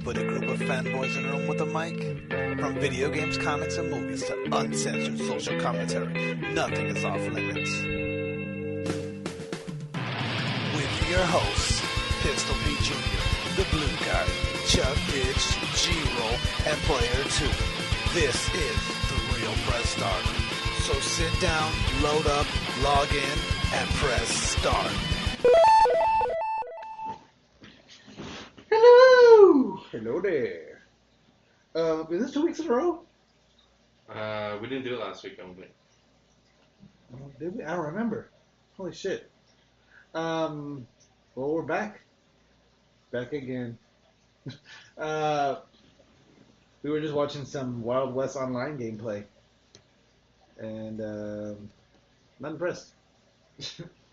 put a group of fanboys in a room with a mic? From video games, comics, and movies to uncensored social commentary, nothing is off limits. With your hosts, Pistol Pete Jr., The Blue Guy, Chuck Ditch, G-Roll, and Player 2. This is The Real Press Start. So sit down, load up, log in, and press start. Hello! Hello there. Is this 2 weeks in a row? We didn't do it last week, only. Oh, did we? I don't remember. Holy shit. Well, we're back. Back again. We were just watching some Wild West Online gameplay. And, not impressed.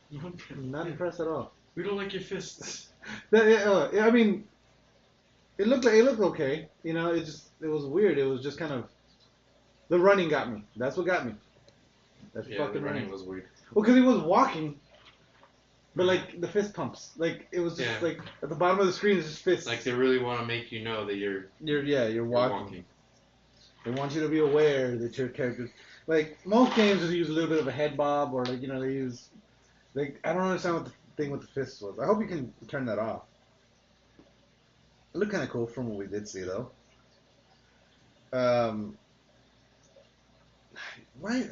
Not impressed at all. We don't like your fists. Yeah, I mean, it looked okay. You know, it was weird. It was just kind of, the running got me. That's what got me. That's Yeah, fucking the running was weird. Well, because he was walking, but like the fist pumps, like it was just like at the bottom of the screen is just fists. Like they really want to make you know that you're walking. They want you to be aware that your character's like most games just use a little bit of a head bob or like they use like I don't understand what the thing with the fists was. I hope you can turn that off. It looked kind of cool from what we did see though. Why?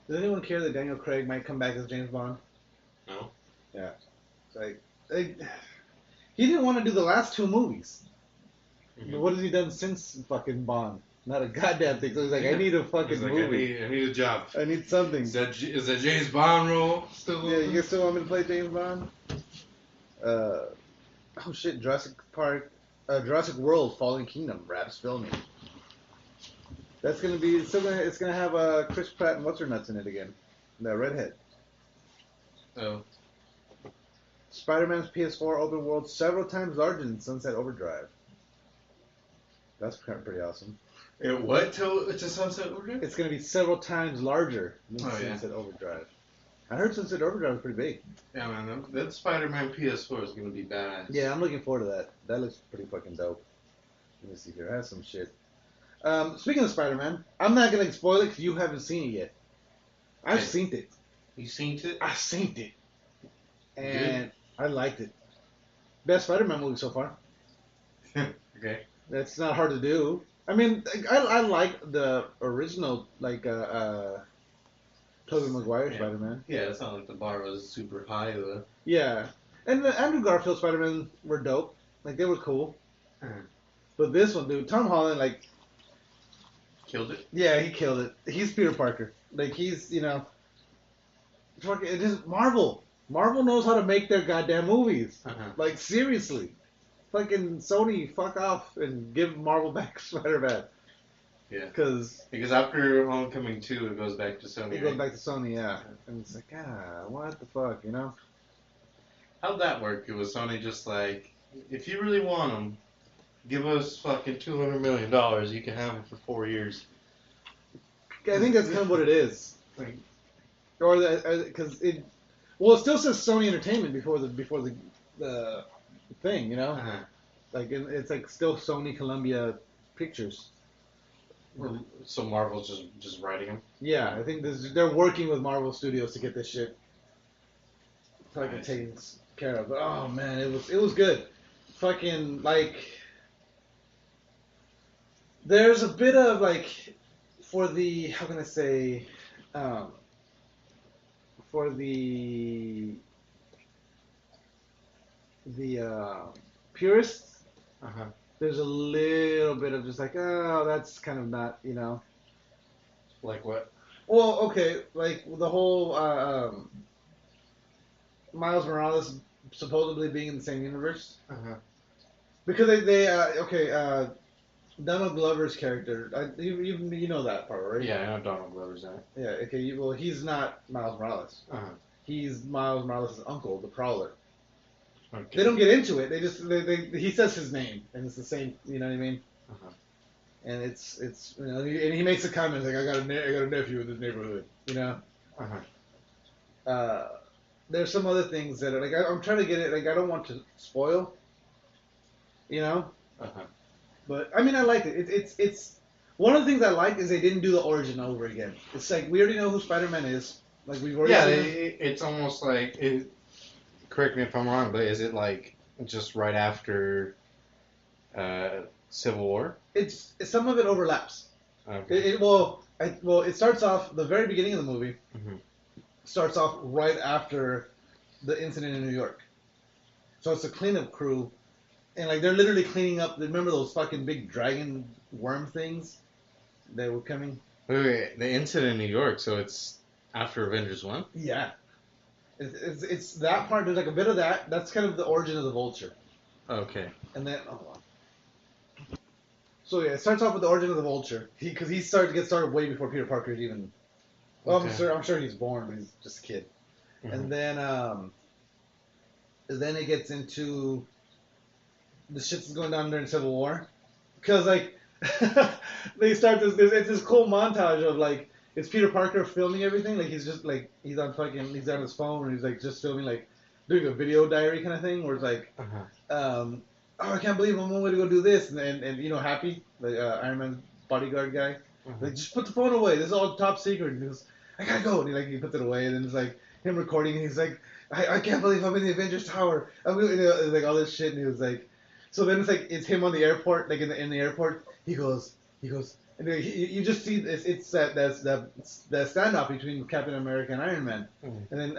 Does anyone care that Daniel Craig might come back as James Bond? No. Yeah. Like he didn't want to do the last two movies. Mm-hmm. What has he done since fucking Bond? Not a goddamn thing. So he's like, I need a fucking movie. I need a job. I need something. Is that James Bond role still? Yeah, you still want me to play James Bond? Oh shit! Jurassic World: Fallen Kingdom wraps filming. That's gonna be it's gonna have Chris Pratt and what's her nuts in it again, that redhead. Oh. Spider-Man's PS4 open world several times larger than Sunset Overdrive. That's kind of pretty awesome. What to Sunset Overdrive? It's gonna be several times larger than Sunset Yeah. Overdrive. I heard Sunset Overdrive was pretty big. Yeah, man, that Spider-Man PS4 is gonna be badass. Yeah, I'm looking forward to that. That looks pretty fucking dope. Let me see here. I have some shit. Speaking of Spider-Man, I'm not gonna spoil it because you haven't seen it yet. I've seen it. You seen it? I've seen it, and I liked it. Best Spider-Man movie so far. Okay. That's not hard to do. I mean, I like the original, like Tobey Maguire Spider-Man. Yeah, it's not like the bar was super high though. Yeah, and the Andrew Garfield Spider-Man were dope. Like they were cool. But this one, dude, Tom Holland, like. Killed it? Yeah, he killed it. He's Peter Parker. Like, he's, it is Marvel. Marvel knows how to make their goddamn movies. Like, seriously. Fucking Sony, fuck off and give Marvel back Spider-Man. Yeah. Because after Homecoming 2, it goes back to Sony. It goes back to Sony, yeah. And it's like, what the fuck, How'd that work? It was Sony just like, if you really want them, give us fucking $200 million. You can have them for 4 years. I think that's kind of what it is. Like, or because it still says Sony Entertainment before the thing, Like it's like still Sony Columbia Pictures. So Marvel's just writing them. Yeah, I think they're working with Marvel Studios to get this shit fucking taken care of. But oh man, it was good. Fucking like. There's a bit of like, for the, how can I say, for the purists, there's a little bit of just like, oh, that's kind of not, Like what? Well, okay, like the whole Miles Morales supposedly being in the same universe. Because Donald Glover's character, you know that part, right? Yeah, I know Donald Glover's in it. Yeah, okay, well, he's not Miles Morales. He's Miles Morales' uncle, the Prowler. Okay. They don't get into it. He says his name, and it's the same, you know what I mean? And it's and he makes a comment like, I got a nephew in this neighborhood, There's some other things that are, like, I'm trying to get it, like, I don't want to spoil. you know. Uh-huh. But I mean, I liked it. It's one of the things I liked is they didn't do the origin over again. It's like we already know who Spider-Man is. Like we've already Yeah, seen him. it's almost like correct me if I'm wrong, but is it like just right after Civil War? It's some of it overlaps. Okay. It starts off the very beginning of the movie. Mhm. Starts off right after the incident in New York. So it's a cleanup crew, and like they're literally cleaning up. Remember those fucking big dragon worm things that were coming? Wait, the incident in New York, so it's after Avengers 1? Yeah. It's that part. There's like a bit of that. That's kind of the origin of the Vulture. Okay. And then, hold on. So yeah, it starts off with the origin of the Vulture. Because he started to get started way before Peter Parker's even. Well, Okay. I'm sure he's born, but he's just a kid. Mhm. And then it gets into the shit that's going down during Civil War. Because like they start this. It's this cool montage of like it's Peter Parker filming everything. Like he's just like he's on his phone and he's like just filming like doing a video diary kind of thing where it's like. Uh-huh. Oh, I can't believe I'm on my way to go do this, and you know, Happy, the Iron Man's bodyguard guy, like just put the phone away. This is all top secret. And he goes, I gotta go, and he puts it away, and then it's like him recording, and he's like, I can't believe I'm in the Avengers Tower. I'm really, like all this shit, and he was like, so then it's him on the airport, like in the airport. He goes, and then you just see it's that standoff between Captain America and Iron Man, and then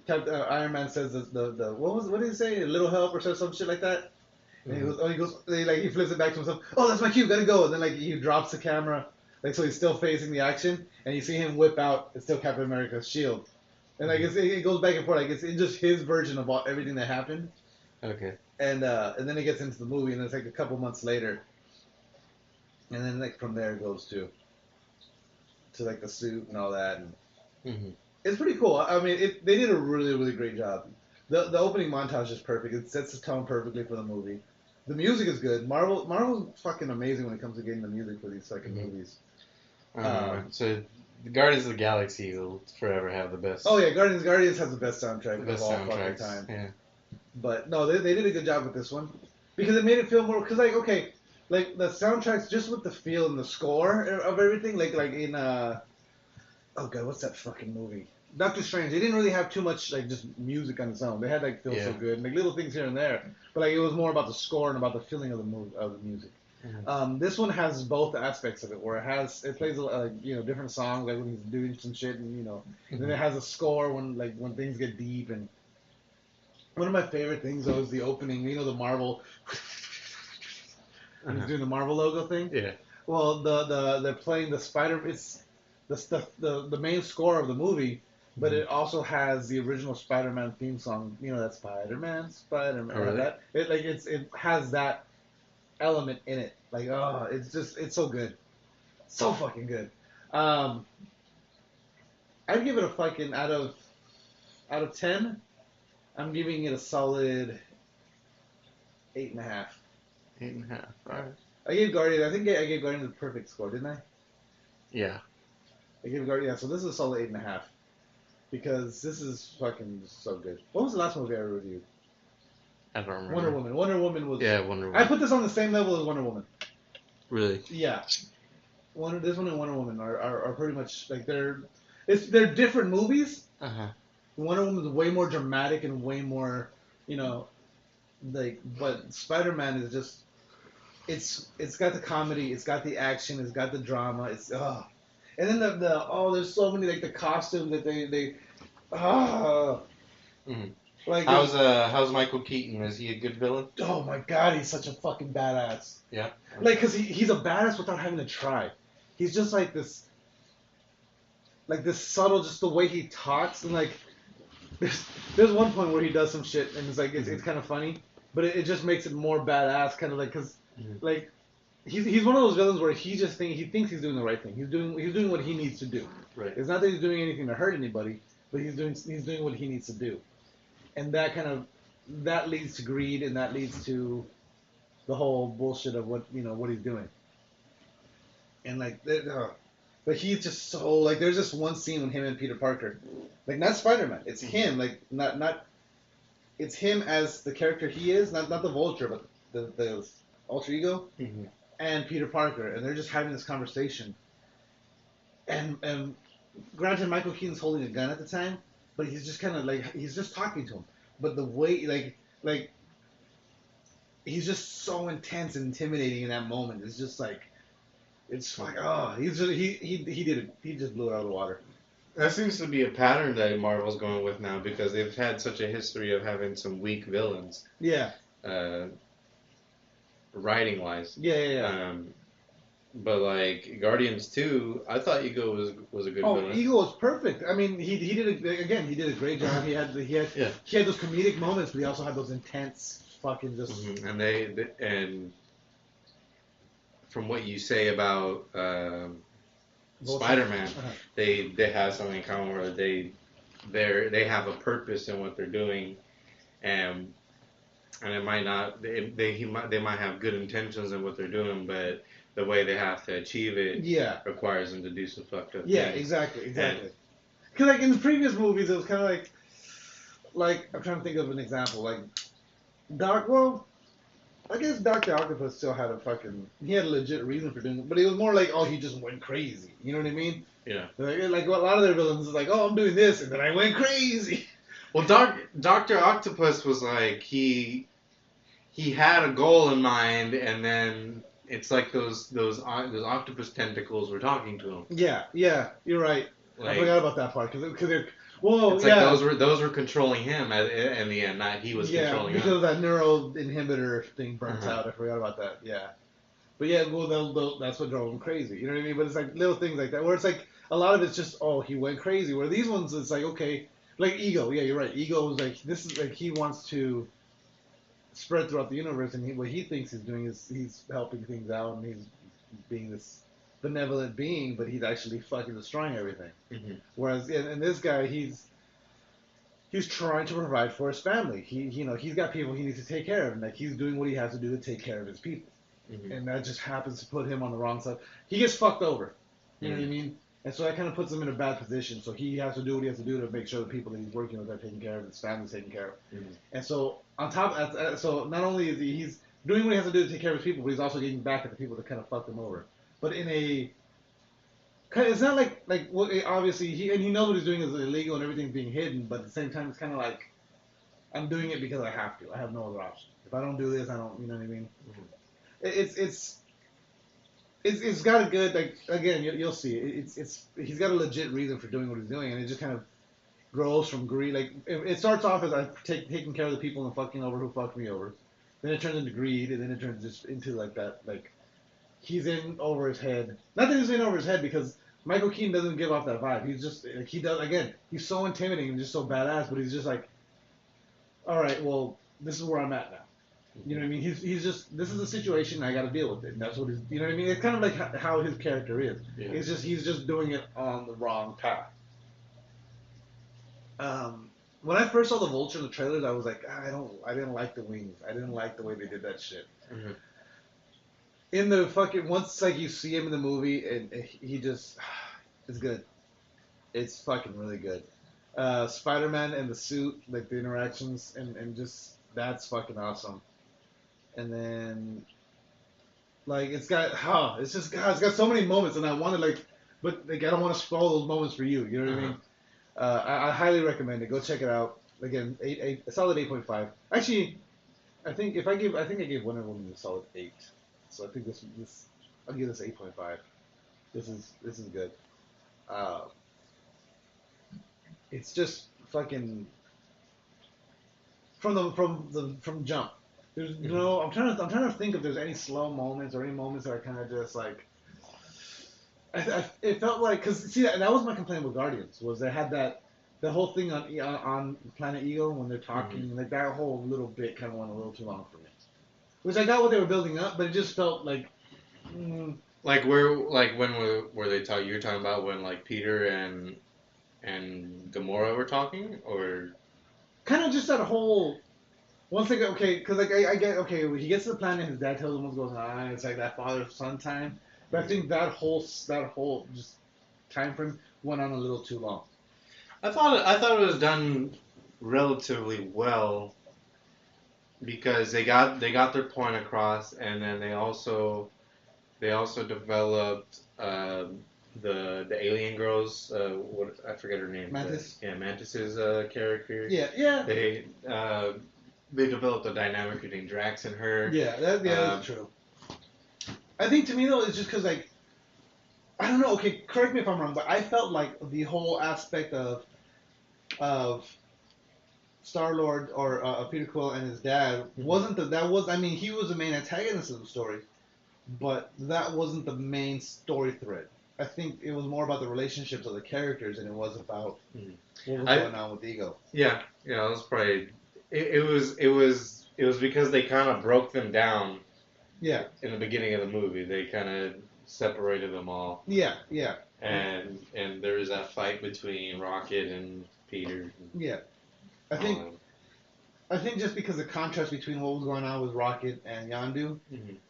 Iron Man says what did he say? A little help or some shit like that. And he flips it back to himself. Oh, that's my cue. Gotta go. And then like he drops the camera, like so he's still facing the action, and you see him whip out. It's still Captain America's shield, and like it goes back and forth. Like it's just his version of everything that happened. Okay. And then it gets into the movie, and it's like a couple months later, and then like from there it goes to like the suit and all that, and. Mm-hmm. It's pretty cool. I mean, they did a really, really great job. The opening montage is perfect. It sets the tone perfectly for the movie. The music is good. Marvel's fucking amazing when it comes to getting the music for these fucking movies. So the Guardians of the Galaxy will forever have the best. Oh yeah, Guardians has the best soundtrack The best of all soundtracks. fucking time. Yeah. But no, they did a good job with this one because it made it feel more. Because like okay, like the soundtracks just with the feel and the score of everything. Like in oh god, what's that fucking movie? Doctor Strange. They didn't really have too much like just music on its own. They had like Feel So Good and like little things here and there, but like it was more about the score and about the feeling of the music. Mm-hmm. This one has both aspects of it, where it plays different songs like when he's doing some shit, and and then it has a score when things get deep. And one of my favorite things though is the opening. The Marvel. He's doing the Marvel logo thing. Yeah. Well, they're playing the Spider. It's the main score of the movie. But it also has the original Spider-Man theme song. That Spider-Man. Oh, really? That it has that element in it. Like it's so good, so fucking good. I'd give it a fucking out of 10. I'm giving it a solid 8.5. 8.5. All right. I gave Guardians. I think I gave Guardians the perfect score, didn't I? Yeah. I gave Guardians. Yeah. So this is a solid 8.5. Because this is fucking so good. What was the last movie I reviewed? I don't remember. Wonder Woman. Wonder Woman was. Yeah, Wonder Woman. I put this on the same level as Wonder Woman. Really? Yeah. This one and Wonder Woman are pretty much like they're different movies. Wonder Woman's way more dramatic and way more, but Spider-Man is just it's got the comedy, it's got the action, it's got the drama, and then there's so many like the costumes that they like how's Michael Keaton? Is he a good villain? Oh my god, he's such a fucking badass. Yeah. Like, cause he's a badass without having to try. He's just like this subtle, just the way he talks, and like there's one point where he does some shit and it's like it's kind of funny, but it just makes it more badass, kind of like cause like. He's one of those villains where he thinks he's doing the right thing. He's doing what he needs to do. Right. It's not that he's doing anything to hurt anybody, but he's doing what he needs to do, and that leads to greed, and that leads to the whole bullshit of what he's doing. And but he's just so like there's this one scene with him and Peter Parker, like not Spider-Man, it's him, like not it's him as the character he is, not the Vulture, but the alter ego, Mm-hmm. and Peter Parker, and they're just having this conversation. And granted, Michael Keaton's holding a gun at the time, but he's just kind of like he's just talking to him. But the way like he's just so intense and intimidating in that moment. It's just like it's like he's just, he did it. He just blew it out of the water. That seems to be a pattern that Marvel's going with now because they've had such a history of having some weak villains. Yeah. Writing wise. Yeah. But like Guardians 2, I thought Ego was a good villain. Ego was perfect. I mean, he did a great job. He had those comedic moments, but he also had those intense fucking just. Mm-hmm. And from what you say about Spider-Man, they have something in common where they have a purpose in what they're doing, and it might not they might have good intentions in what they're doing, but the way they have to achieve it requires them to do some fucked up things. Exactly. Because like in the previous movies, it was kind of like I'm trying to think of an example, like I guess Dr. Octopus still had he had a legit reason for doing it, but it was more like, he just went crazy. You know what I mean? Yeah. Like a lot of their villains is like, I'm doing this, and then I went crazy. Well, Dr. Octopus was like, he had a goal in mind, and then it's like those octopus tentacles were talking to him. Yeah, you're right. I forgot about that part, because they're... Whoa, it's like those were controlling him in the end, not he was controlling because them. of that neural inhibitor thing burnt out. I forgot about that. Yeah, but that's what drove him crazy. You know what I mean? But it's like little things like that where it's like a lot of it's just he went crazy. Where these ones it's like okay, like Ego. Yeah, you're right. Ego is like this is like he wants to spread throughout the universe, and what he thinks he's doing is he's helping things out, and he's being this benevolent being, but he's actually fucking destroying everything. Mm-hmm. Whereas in this guy, he's trying to provide for his family. He's got people he needs to take care of, and like he's doing what he has to do to take care of his people. Mm-hmm. And that just happens to put him on the wrong side. He gets fucked over. You know what I mean? And so that kind of puts him in a bad position. So he has to do what he has to do to make sure the people that he's working with are taken care of, his family's taken care of. Mm-hmm. And so on top, so not only is he's doing what he has to do to take care of his people, but he's also getting back at the people that kind of fucked him over. But it's not like obviously he knows what he's doing is illegal and everything's being hidden, but at the same time it's kind of like I'm doing it because I have to. I have no other option. If I don't do this, I don't. You know what I mean? Mm-hmm. It's got a good again. You'll see. He's got a legit reason for doing what he's doing, and it just kind of grows from greed. Like it starts off as taking care of the people and fucking over who fucked me over. Then it turns into greed, and then it turns just into like that he's in over his head. Not that he's in over his head because Michael Keaton doesn't give off that vibe. He's just he does again. He's so intimidating and just so badass, but he's just like, all right, well, this is where I'm at now. You know what I mean? He's just this is a situation I got to deal with it. And that's what you know what I mean? It's kind of like how his character is. Yeah. He's just doing it on the wrong path. When I first saw the Vulture in the trailers, I was like, I didn't like the wings. I didn't like the way they did that shit. Mm-hmm. In the fucking once you see him in the movie and he just it's good. It's fucking really good. Spider-Man and the suit, like the interactions and just that's fucking awesome. And then it's got so many moments and I wanted but I don't want to spoil those moments for you. You know what I mean? I highly recommend it. Go check it out. Again, a solid 8.5. Actually, I think I gave Wonder Woman a solid 8. So I think this I'll give this 8.5. This is good. It's just fucking from jump. There's no. I'm trying to think if there's any slow moments or any moments that are kind of just like. It felt like because see that was my complaint with Guardians was they had the whole thing on Planet Ego when they're talking like that whole little bit kind of went a little too long for me. Which I got what they were building up, but it just felt like. Like when were they talking? You're talking about when Peter and Gamora were talking, or kind of just that whole. Once they go because I get when he gets to the planet, his dad tells him what's going on. It's like that father-son time, but I think that whole just time frame went on a little too long. I thought it was done relatively well. because they got their point across, and then they also developed the alien girl's what I forget her name. Mantis. Mantis's character. Yeah. They developed a dynamic between Drax and her. Yeah, that's true. I think to me though, it's just because like I don't know. Okay, correct me if I'm wrong, but I felt like the whole aspect of Star-Lord or Peter Quill and his dad wasn't I mean, he was the main antagonist of the story, but that wasn't the main story thread. I think it was more about the relationships of the characters than it was about what was going on with Ego. Yeah, it was probably it was because they kind of broke them down. Yeah. In the beginning of the movie, they kind of separated them all. Yeah. And there was that fight between Rocket and Peter. Yeah. I think just because the contrast between what was going on with Rocket and Yondu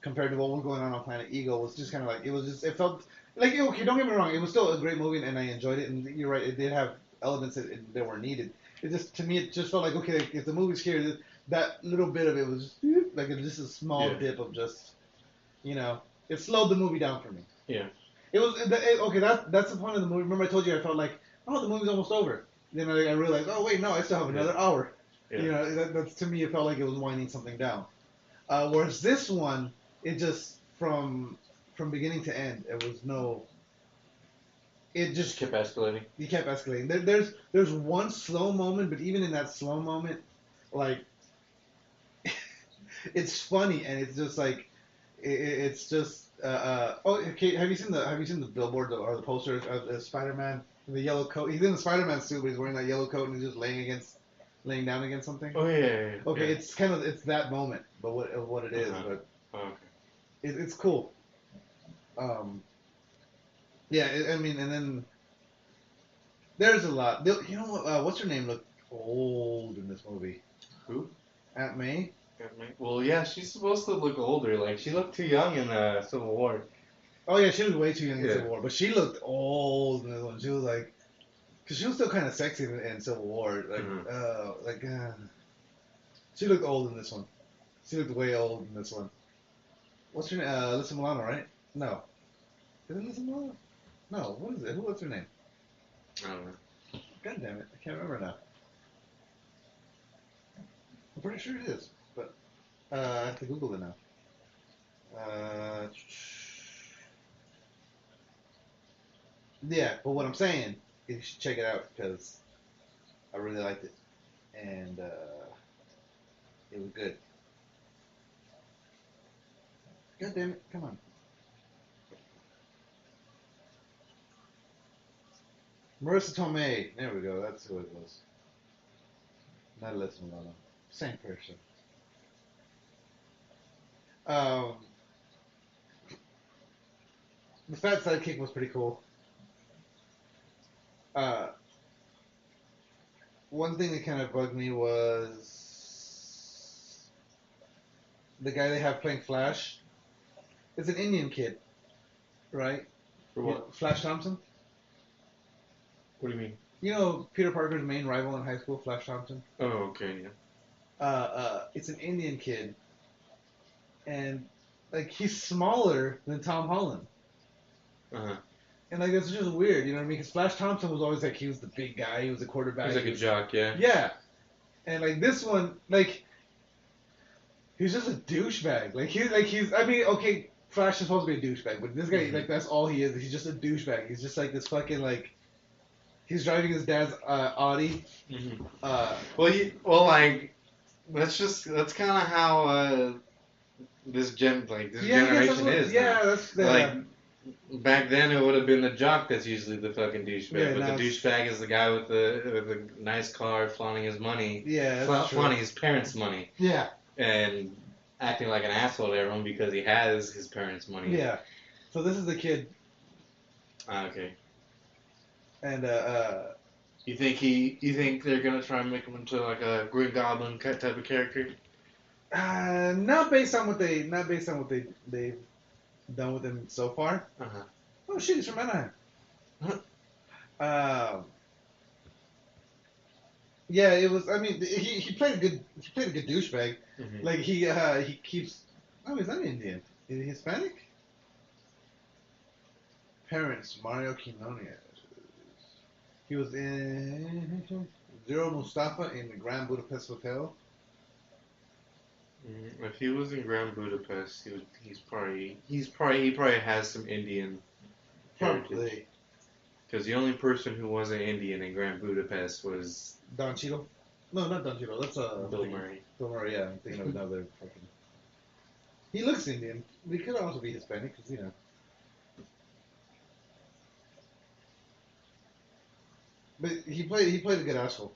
compared to what was going on Planet Ego was just kind of like, it felt like, okay, don't get me wrong, it was still a great movie and I enjoyed it, and you're right, it did have elements that were needed. It just, to me, it just felt like, okay, if the movie's here, that little bit of it was like just a small dip of just, it slowed the movie down for me. Yeah. It was, okay, that's the point of the movie. Remember I told you I felt like, oh, the movie's almost over. Then I realized, oh, wait, no, I still have another hour. Yeah. That's to me, it felt like it was winding something down. Whereas this one, it just, from beginning to end, it just kept escalating. You kept escalating. There's one slow moment, but even in that slow moment, like, it's funny, and it's just like, it's just, okay, have you seen the billboard or the poster of Spider-Man in the yellow coat? He's in the Spider-Man suit, but he's wearing that yellow coat, and he's just laying down against something. Oh yeah. Okay, it's that moment, but what it is, but okay. It's cool. Yeah, I mean, and then there's a lot. You know what? What's her name looked old in this movie? Who? Aunt May. Well, yeah, she's supposed to look older. Like, she looked too young in Civil War. Oh yeah, she was way too young in Civil War, but she looked old in this one. She was like, because she was still kind of sexy in Civil War, like, she looked old in this one. She looked way old in this one. What's her name? Alyssa Milano, right? No. Is it Alyssa Milano? No. What is it? What's her name? I don't know. God damn it, I can't remember now. I'm pretty sure it is, but I have to Google it now. Yeah, but what I'm saying is you should check it out because I really liked it, and it was good. God damn it, come on. Marissa Tomei, there we go, that's who it was. Not Alyssa Milano. Same person. The fat sidekick was pretty cool. One thing that kind of bugged me was the guy they have playing Flash. It's an Indian kid, right? For what? Flash Thompson. What do you mean? You know Peter Parker's main rival in high school, Flash Thompson? Oh, okay, yeah. It's an Indian kid. And, like, he's smaller than Tom Holland. Uh-huh. And, like, it's just weird, you know what I mean? Because Flash Thompson was always, like, he was the big guy, he was the quarterback. He's like a jock, yeah. Yeah. And, like, this one, like, he's just a douchebag. I mean, okay, Flash is supposed to be a douchebag, but this guy, like, that's all he is. He's just a douchebag. He's just, like, this fucking, like, he's driving his dad's Audi. That's kind of how this generation is. Yeah, that's like back then it would have been the jock that's usually the fucking douchebag, but the douchebag is the guy with the nice car, flaunting his money. Yeah, flaunting his parents' money. Yeah. And acting like an asshole to everyone because he has his parents' money. Yeah. So this is the kid. Okay. And You think they're gonna try and make him into like a Green Goblin type of character? Not based on what they've done with him so far. Uh-huh. Oh shit, he's from Anaheim. Yeah, it was. I mean, he played a good douchebag. Mm-hmm. Like he keeps. Oh, he's not Indian. Is he Hispanic? Parents Mario Quinones. He was in Zero Mustafa in the Grand Budapest Hotel. If he was in Grand Budapest, he probably has some Indian heritage. Probably. Because the only person who wasn't Indian in Grand Budapest was Don Cheadle? No, not Don Cheadle. That's Bill Murray. Bill Murray. Yeah, I'm thinking of another fucking. He looks Indian. He could also be Hispanic, because But he played a good asshole.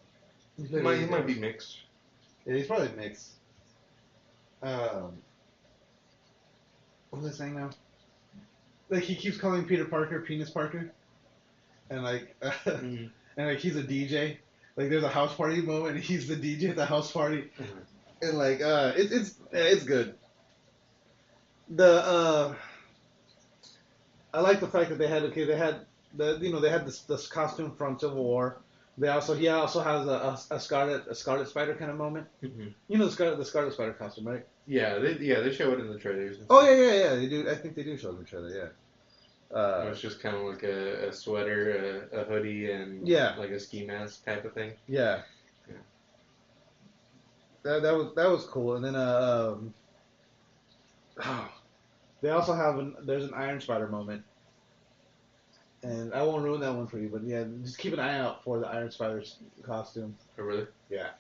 He might be mixed. Yeah, he's probably mixed. What was I saying now? Like he keeps calling Peter Parker Penis Parker, and and like he's a DJ. Like there's a house party moment, and he's the DJ at the house party, and like it's good. I like the fact that they had they had this costume from Civil War. He also has a Scarlet Spider kind of moment. Mm-hmm. You know the Scarlet Spider costume, right? Yeah, they show it in the trailers. Oh yeah. They do. I think they do show it in the trailer. Yeah. It's just kind of like a sweater, a hoodie, and like a ski mask type of thing. Yeah. That was cool. And then they also have there's an Iron Spider moment. And I won't ruin that one for you, but yeah, just keep an eye out for the Iron Spider's costume. Oh really? Yeah.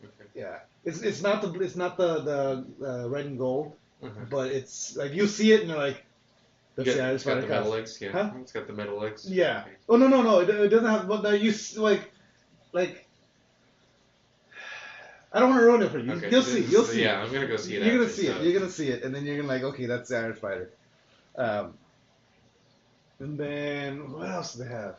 Okay. Yeah. It's not the red and gold, but it's like you see it and you're like, that's the Iron Spider costume. It's got the metal legs. Yeah. Huh? It's got the metal legs. Yeah. Okay. Oh no, it doesn't have. But no, you like. I don't want to ruin it for you. Okay. You'll see. Yeah, I'm gonna go see it. You're gonna see it. You're gonna see it, and then you're gonna like, okay, that's the Iron Spider. And then what else do they have?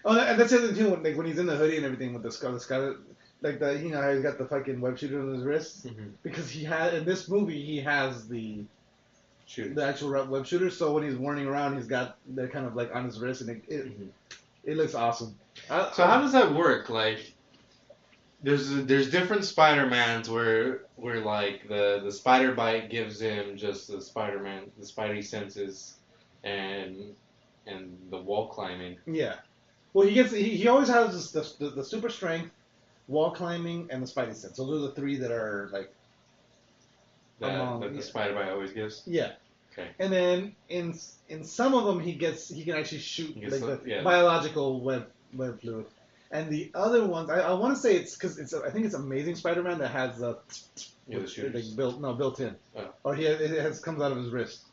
Oh, and that's the other thing too. When he's in the hoodie and everything with the Scarlet, like how he's got the fucking web shooter on his wrist, because in this movie he has the actual web shooter. So when he's running around, they're kind of like on his wrist, and it looks awesome. So how does that work? Like, there's different Spider-Mans where like the spider bite gives him just the Spidey senses, and the wall climbing. Yeah. Well, he always has the super strength, wall climbing, and the Spidey sense. Those are the three that are like that the spider bite always gives. Yeah. Okay. And then in some of them he can actually shoot the biological web fluid. And the other ones, I want to say it's because I think it's Amazing Spider-Man that has the shooters. built in, or it comes out of his wrist.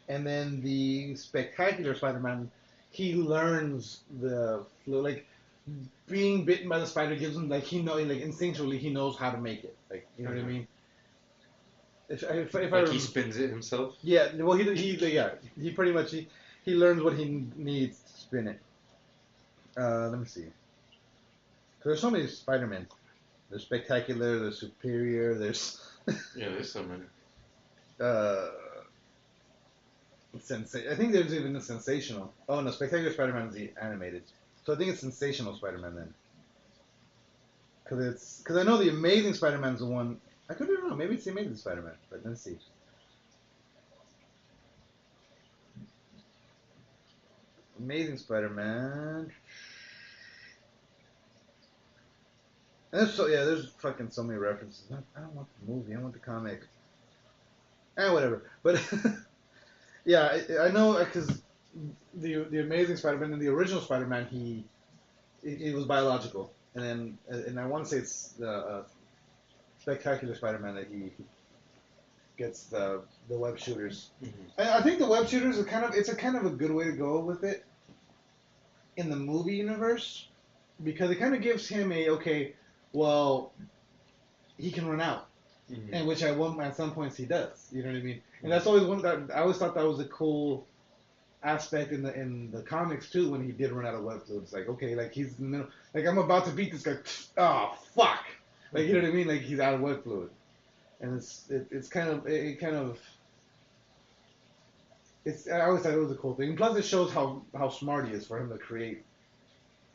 And then the Spectacular Spider-Man, he learns the flu, like being bitten by the spider gives him instinctually he knows how to make it, like you know what I mean. If he spins it himself. Yeah, well he pretty much he learns what he needs to spin it. Let me see. There's so many Spider-Men. There's Spectacular, there's Superior, there's there's so many. I think there's even a Sensational. Oh no, Spectacular Spider-Man is the animated. So I think it's Sensational Spider-Man then. Because I know the Amazing Spider-Man's the one. I could be wrong. Maybe it's the Amazing Spider-Man. But let's see. Amazing Spider-Man. And there's fucking so many references. I don't want the movie. I want the comic. Whatever. But yeah, I know because the Amazing Spider-Man and the original Spider-Man, it was biological, and I want to say it's the Spectacular Spider-Man that he gets the web shooters. I think the web shooters are kind of a good way to go with it in the movie universe, because it kind of gives him he can run out. And which at some points he does. You know what I mean? And that's always I always thought that was a cool aspect in the comics too, when he did run out of web fluid. It's like, okay, like he's in the middle, like I'm about to beat this guy. Oh fuck! Like you know what I mean? Like he's out of web fluid, and it's kind of I always thought it was a cool thing. Plus, it shows how smart he is for him to create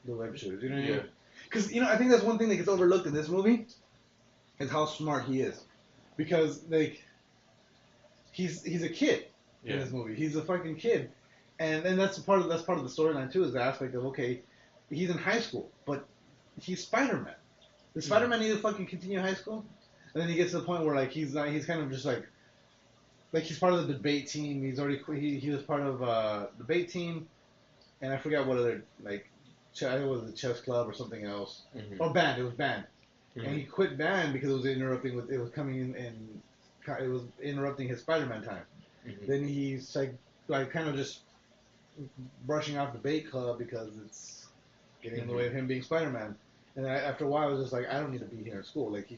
the web shooters. You know what I mean? Because I think that's one thing that gets overlooked in this movie is how smart he is, because like he's a kid in this movie. He's a fucking kid, and that's part of the storyline too, is the aspect of, okay, he's in high school, but he's Spider-Man. Does Spider-Man need to fucking continue high school? And then he gets to the point where like he's kind of just like he's part of the debate team. He was part of debate team, and I forgot what other like it was the chess club or something else, or band. It was band, and he quit band because it was interrupting it was interrupting his Spider-Man time. Then he's like kind of just brushing off debate club because it's getting in the way of him being Spider-Man. And after a while, I was just like, I don't need to be here in school. Like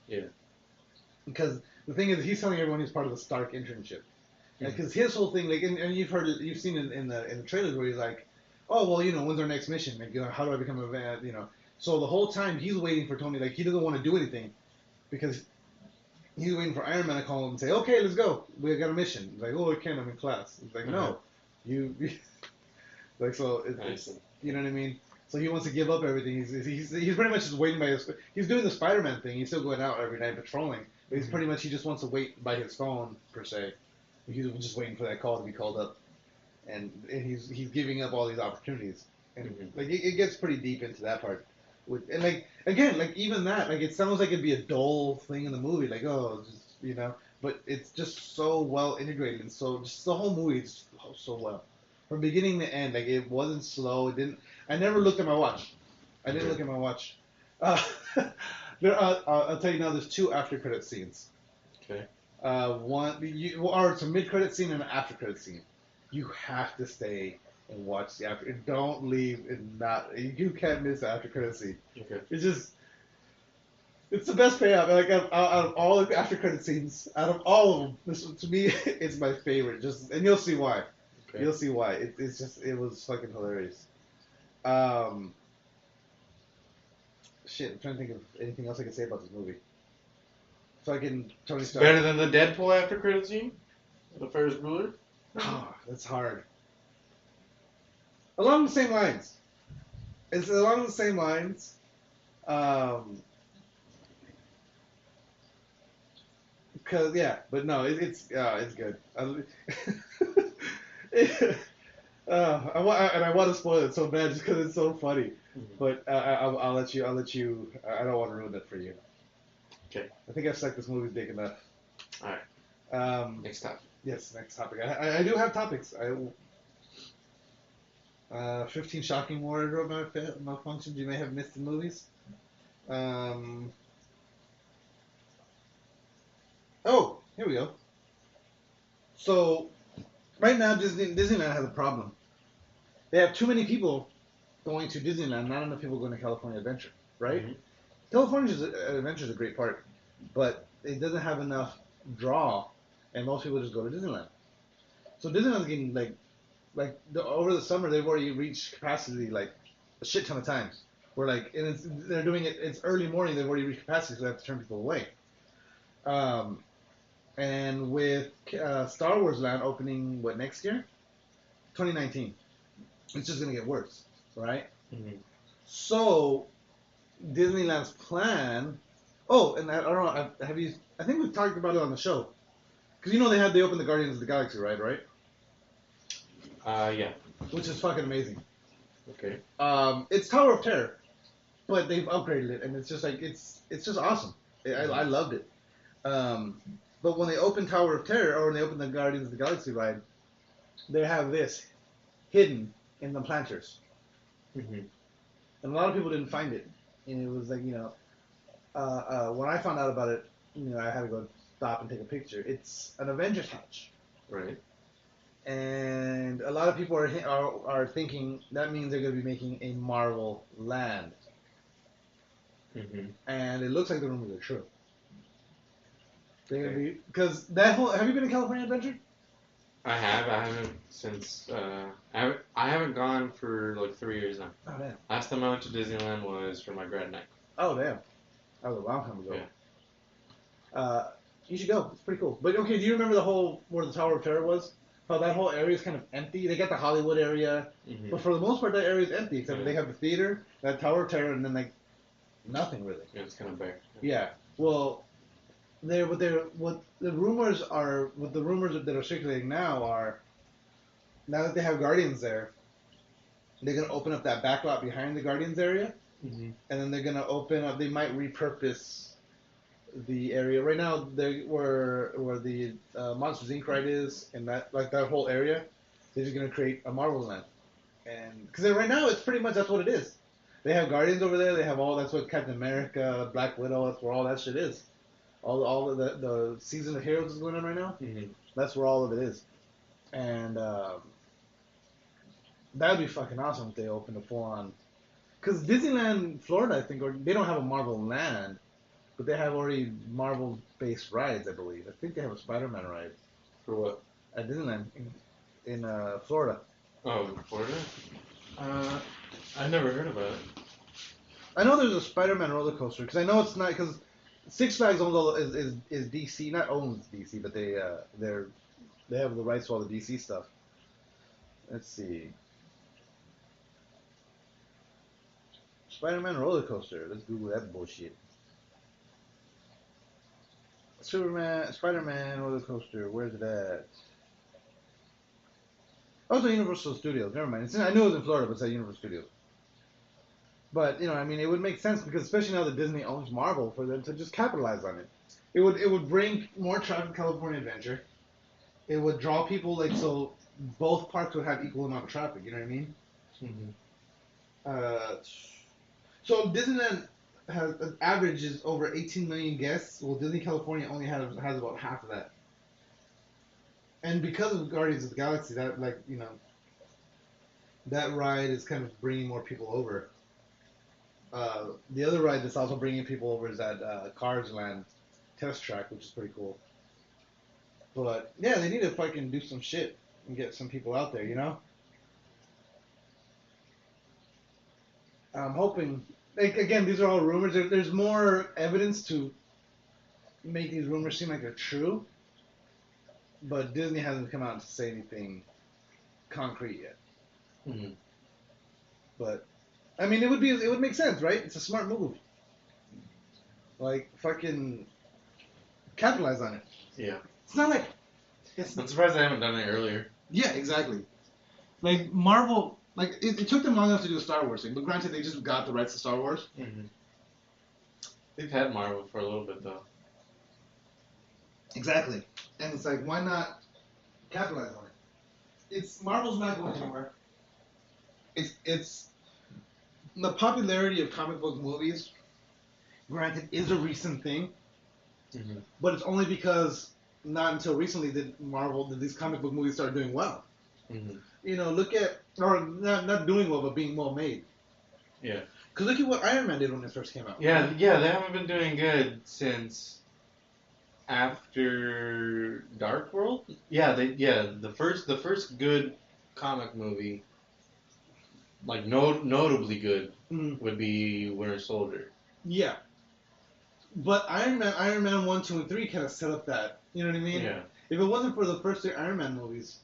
Yeah. Because the thing is, he's telling everyone he's part of the Stark internship. Because his whole thing, like, and you've seen it in the trailers where he's like, oh well, when's our next mission? Like, how do I become a van? So the whole time he's waiting for Tony. Like, he doesn't want to do anything because he's waiting for Iron Man to call him and say, okay, let's go. We got a mission. He's like, oh, I can't. I'm in class. He's like, no, you like, so it's you know what I mean. So he wants to give up everything. He's pretty much just waiting by his. He's doing the Spider-Man thing. He's still going out every night patrolling. But he's pretty much, he just wants to wait by his phone per se. He's just waiting for that call to be called up, and he's giving up all these opportunities. And like it gets pretty deep into that part. And like again, like even that, like it sounds like it'd be a dull thing in the movie, like just but it's just so well integrated, and so just the whole movie is so well from beginning to end. Like it wasn't slow. It didn't. I never looked at my watch. I didn't look at my watch. I'll tell you now. There's 2 after credit scenes. Okay. It's a mid credit scene and an after credit scene. You have to stay and watch the after. Don't leave. You can't miss the after credit scene. Okay. It's the best payoff. Like out of all of the after credit scenes, out of all of them, this to me it's my favorite. And you'll see why. Okay. You'll see why. It was fucking hilarious. Shit, I'm trying to think of anything else I can say about this movie. Fucking Tony Stark. Better than the Deadpool after credit scene? The Ferris Bueller? Oh, that's hard. Along the same lines. It's along the same lines. Cause but no, it's good. I want to spoil it so bad just because it's so funny. But I'll let you. I don't want to ruin it for you. Okay. I think I've sucked this movie's dick enough. All right. Next topic. Yes, next topic. I do have topics. 15 shocking wardrobe malfunctions you may have missed in movies. Oh, here we go. So, right now Disneyland has a problem. They have too many people going to Disneyland, not enough people going to California Adventure, right? California Adventure is a great park, but it doesn't have enough draw, and most people just go to Disneyland. So Disneyland's getting over the summer they've already reached capacity like a shit ton of times. Where they're doing it. It's early morning. They've already reached capacity, so they have to turn people away. And with Star Wars Land opening next year, 2019, it's just gonna get worse, right? So Disneyland's plan. Oh, and I don't know. I think we've talked about it on the show, because they opened the Guardians of the Galaxy ride, right? Yeah. Which is fucking amazing. Okay. It's Tower of Terror, but they've upgraded it, and it's just it's just awesome. I loved it. But when they open Tower of Terror, or when they open the Guardians of the Galaxy ride, they have this hidden in the planters. And a lot of people didn't find it. And it was when I found out about it, I had to go stop and take a picture. It's an Avengers hatch. Right. And a lot of people are thinking that means they're going to be making a Marvel land. And it looks like the rumors are true. They're going to be, because have you been to California Adventure? I haven't since I haven't gone for 3 years now. Oh damn. Last time I went to Disneyland was for my grad night. Oh damn. That was a long time ago. Yeah. You should go. It's pretty cool. But okay, do you remember where the Tower of Terror was? how that whole area is kind of empty. They got the Hollywood area, but for the most part, that area is empty. Except they have the theater, that Tower of Terror, and then like nothing really. Yeah, it's kind of bare. Yeah. Well, what the rumors that are circulating now are, now that they have Guardians there, they're gonna open up that back lot behind the Guardians area, and then they're gonna open up. They might repurpose the area right now. Where the Monsters Inc. ride is, and that whole area, they're just gonna create a Marvel land, and because right now it's pretty much that's what it is. They have Guardians over there. They have that's what Captain America, Black Widow. That's where all that shit is. All of the season of Heroes is going on right now. That's where all of it is, and that'd be fucking awesome if they opened a full-on. Because Disneyland, Florida, I think, or they don't have a Marvel land, but they have already Marvel-based rides, I believe. I think they have a Spider-Man ride. For what? At Disneyland in Florida. Oh, in Florida? I never heard about it. I know there's a Spider-Man roller coaster because I know it's not because Six Flags is DC, not owns DC, but they have the rights to all the DC stuff. Let's see. Spider-Man roller coaster. Let's Google that bullshit. Spider-Man roller coaster. Where's it at? Oh, it's at Universal Studios. Never mind. I knew it was in Florida, but it's at Universal Studios. But I mean, it would make sense because especially now that Disney owns Marvel, for them to just capitalize on it. It would bring more traffic to California Adventure. It would draw people so both parks would have equal amount of traffic. You know what I mean? So Disneyland averages over 18 million guests. Well, Disney California only has about half of that. And because of Guardians of the Galaxy, that that ride is kind of bringing more people over. The other ride that's also bringing people over is that Cars Land test track, which is pretty cool. But yeah, they need to fucking do some shit and get some people out there, you know? I'm hoping, again, these are all rumors. There's more evidence to make these rumors seem like they're true, but Disney hasn't come out to say anything concrete yet. But I mean, it would make sense, right? It's a smart move. Like fucking capitalize on it. Yeah. It's not like I'm surprised they haven't done it earlier. Yeah, exactly. Like Marvel, like it took them long enough to do a Star Wars thing, but granted, they just got the rights to Star Wars. They've had Marvel for a little bit though. Exactly, and it's like, why not capitalize on it? Marvel's not going anywhere. It's the popularity of comic book movies. Granted, is a recent thing, but it's only because not until recently did these comic book movies start doing well. You know, look at, or not doing well, but being well made. Yeah. Because look at what Iron Man did when it first came out. Yeah, they haven't been doing good since after Dark World. The first good comic movie, like notably good, would be Winter Soldier. Yeah. But Iron Man 1, 2, and 3 kind of set up that. You know what I mean? Yeah. If it wasn't for the first three Iron Man movies,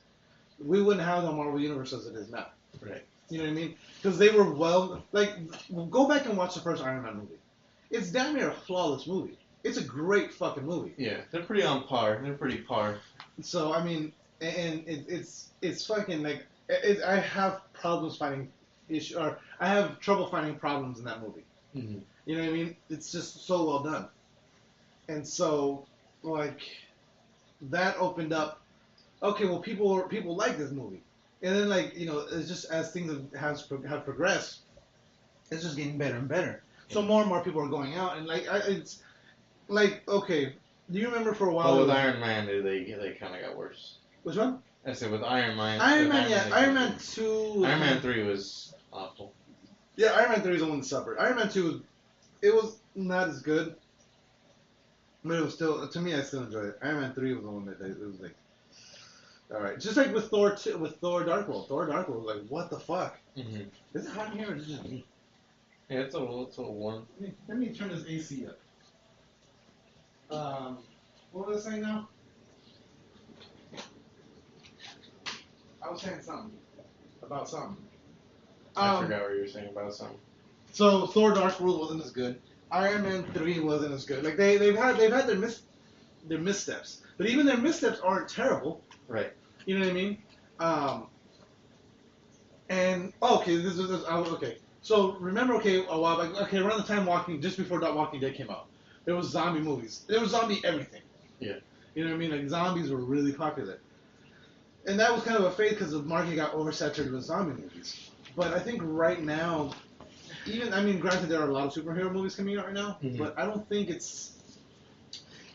we wouldn't have the Marvel Universe as it is now. Right. You know what I mean? Because they were go back and watch the first Iron Man movie. It's damn near a flawless movie. It's a great fucking movie. Yeah, they're pretty on par. They're pretty par. So, I mean, and it's fucking like, I have problems finding I have trouble finding problems in that movie. You know what I mean? It's just so well done. And so, like, that opened up, okay, well, people like this movie. And then, like, you know, it's just as things have progressed, it's just getting better and better. So more and more people are going out, and, like, it's, like, okay, do you remember for a while... Well, with Iron Man, they kind of got worse. Which one? I said with Iron Man... Iron Man 2... Iron Man 3 was awful. Yeah, Iron Man 3 is the one that suffered. Iron Man 2, it was not as good, but it was still, to me, I still enjoyed it. Iron Man 3 was the one that, it was like, alright. Just like with Thor Dark World. Thor Dark World was like, what the fuck? Is it hot in here or is it just me? Yeah, it's a little warm. Let me turn this AC up. What was I saying now? I was saying something about something. I forgot what you were saying about something. So Thor: Dark World wasn't as good. Iron Man 3 wasn't as good. Like they've had their missteps, but even their missteps aren't terrible. Right. You know what I mean? And okay, okay. So remember, okay, a while back, okay, around the time just before Walking Dead came out, there was zombie movies. There was zombie everything. Yeah. You know what I mean? Like zombies were really popular, and that was kind of a fate because the market got oversaturated with zombie movies. But I think right now, granted there are a lot of superhero movies coming out right now, but I don't think it's.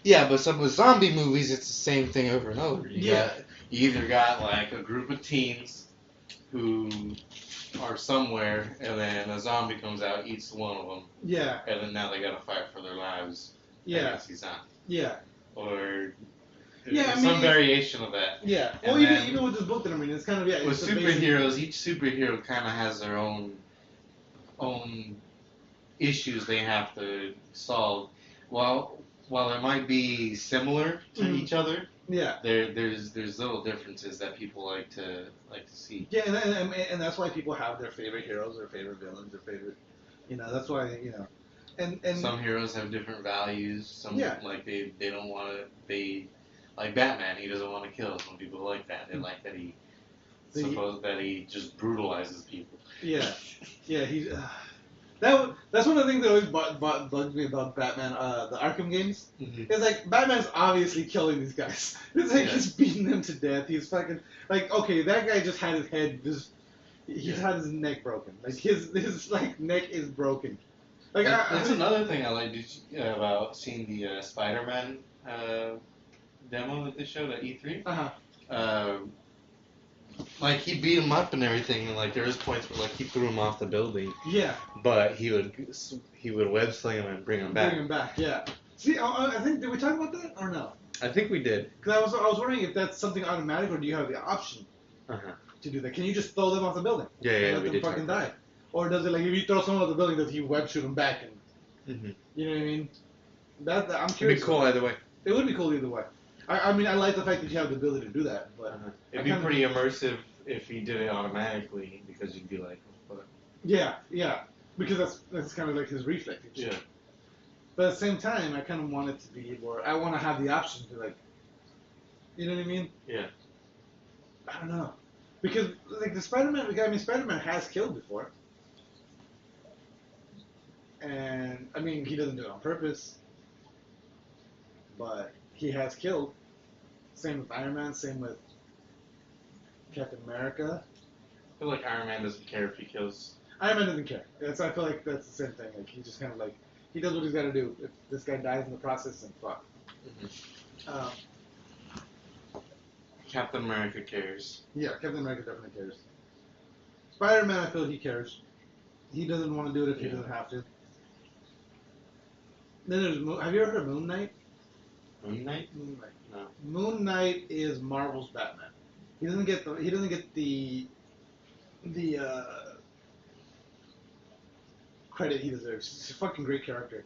Yeah, but some with zombie movies, it's the same thing over and over. You either got like a group of teens who are somewhere, and then a zombie comes out, eats one of them. Yeah. And then now they gotta fight for their lives. Yeah. Against these zombies. Yeah. Or some variation of that. Yeah. And well, even with this book that I'm reading, it's kind of with superheroes, each superhero kind of has their own issues they have to solve. While it might be similar to each other, there's little differences that people like to see. Yeah, and that's why people have their favorite heroes, their favorite villains, their favorite. That's why and some heroes have different values. Some like they don't want to. Like Batman, he doesn't want to kill. Some people like that. They like that he just brutalizes people. Yeah, he's. That's one of the things that always bugs me about Batman, the Arkham games. It's like, Batman's obviously killing these guys. It's like he's beating them to death. He's fucking, like, okay, that guy just had his head, he's had his neck broken. Like, his like, neck is broken. Like, that's another thing I liked about seeing the Spider-Man demo that they showed at E3. Like, he beat him up and everything, and like there was points where like he threw him off the building. Yeah. But he would web sling him and bring him back. Yeah. See, I think, did we talk about that or no? I think we did. Because I was wondering if that's something automatic, or do you have the option to do that? Can you just throw them off the building? Yeah, and let them fucking die? Or does it, like, if you throw someone off the building, does he web shoot them back? And you know what I mean? I'm curious. It'd be cool either way. It would be cool either way. I mean, I like the fact that you have the ability to do that, but it'd be pretty immersive if he did it automatically, because you'd be like, oh, fuck. Yeah, because that's kind of like his reflex. Yeah. But at the same time, I kind of want it to be, or I want to have the option to, like, you know what I mean? Yeah. I don't know, because like Spider-Man has killed before, and I mean he doesn't do it on purpose, but he has killed. Same with Iron Man, same with Captain America. I feel like Iron Man doesn't care if he kills. Iron Man doesn't care. I feel like that's the same thing. Like, he just kind of like, he does what he's got to do. If this guy dies in the process, then fuck. Captain America cares. Yeah, Captain America definitely cares. Spider-Man, I feel he cares. He doesn't want to do it if he doesn't have to. Then there's have you ever heard of Moon Knight? Moon Knight? No. Moon Knight is Marvel's Batman. He doesn't get the credit he deserves. He's a fucking great character.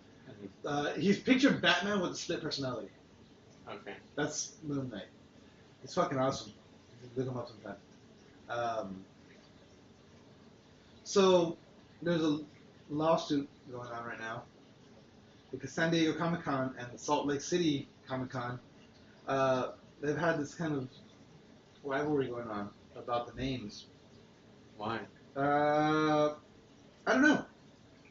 He's pictured Batman with a split personality. Okay. That's Moon Knight. It's fucking awesome. Look him up sometime. So there's a lawsuit going on right now because San Diego Comic-Con and the Salt Lake City Comic-Con, they've had this kind of rivalry going on about the names. Why? I don't know.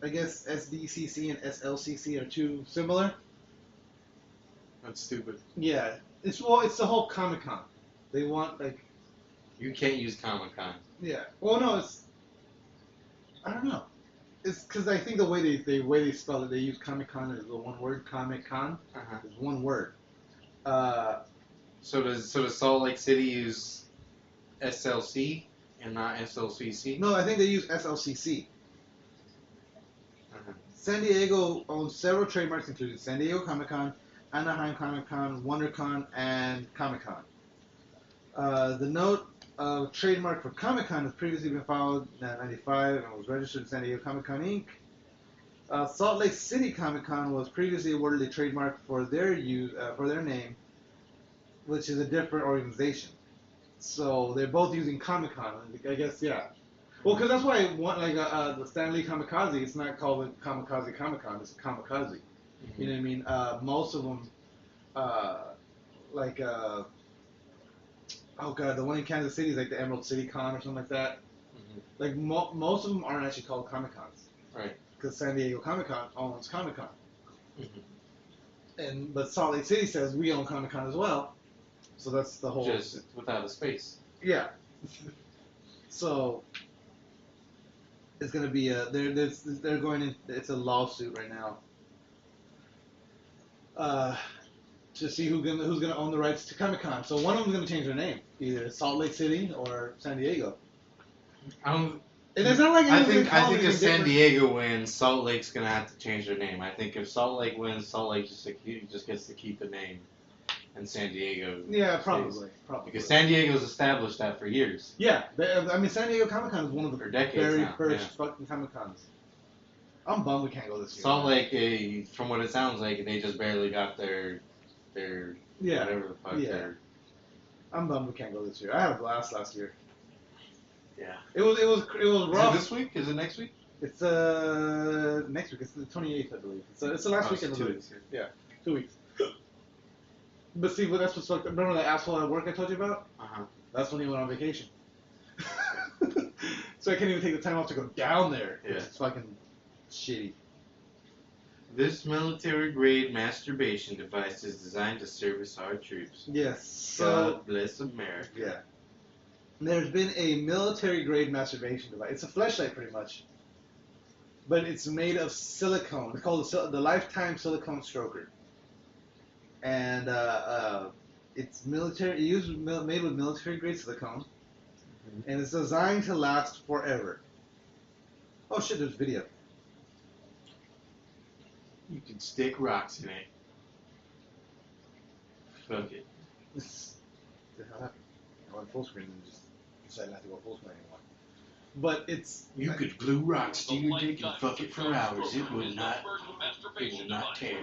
I guess SDCC and SLCC are too similar. That's stupid. Yeah. It's the whole Comic-Con. They want, like... You can't use Comic-Con. Yeah. Well, no, I don't know. It's because I think the way they spell it, they use Comic-Con as the one word. Comic-Con is one word. So does Salt Lake City use SLC and not SLCC? No, I think they use SLCC. San Diego owns several trademarks, including San Diego Comic-Con, Anaheim Comic-Con, WonderCon, and Comic-Con. The note of trademark for Comic-Con has previously been filed in 1995 and was registered in San Diego Comic-Con Inc. Salt Lake City Comic-Con was previously awarded a trademark for their name, which is a different organization. So they're both using Comic-Con. I guess, yeah. Well, because that's why the Stanley Kamikaze, it's not called a Kamikaze Comic-Con, it's a Kamikaze. Mm-hmm. You know what I mean? Most of them, oh god, the one in Kansas City is like the Emerald City Con or something like that. Mm-hmm. Like most of them aren't actually called Comic-Cons. Right. Because San Diego Comic-Con owns Comic-Con. Mm-hmm. But Salt Lake City says we own Comic-Con as well. So that's the whole... Just without a space. Yeah. So it's going to be they're going in, it's a lawsuit right now. To see who's gonna own the rights to Comic-Con. So one of them's gonna change their name, either Salt Lake City or San Diego. And it's not like I think if San different. Diego wins, Salt Lake's gonna have to change their name. I think if Salt Lake wins, Salt Lake just gets to keep the name, and San Diego. Yeah, stays. probably. Because San Diego's established that for years. Yeah, I mean San Diego Comic-Con is one of the very first fucking Comic-Cons. I'm bummed we can't go this year. Salt Lake, from what it sounds like, they just barely got their whatever the fuck. Yeah. I'm bummed we can't go this year. I had a blast last year. Yeah. It was rough. Is it this week? Is it next week? It's next week. It's the 28th, I believe. It's the last weekend of the week. Yeah, 2 weeks. But see, that's what's fucked up. Remember that asshole at work I told you about? That's when he went on vacation. So I can't even take the time off to go down there. Yeah. It's fucking shitty. This military-grade masturbation device is designed to service our troops. Yes. So God bless America. yeah. There's been a military-grade masturbation device. It's a fleshlight, pretty much. But it's made of silicone. It's called the Lifetime Silicone Stroker. And it's military. Made with military-grade silicone. Mm-hmm. And it's designed to last forever. Oh shit! There's video. You can stick rocks in it. Fuck it. The hell happened? I went full screen and just decided not to go full screen anymore. But it's... You could glue rocks to your dick and fuck it for hours. It will not tear.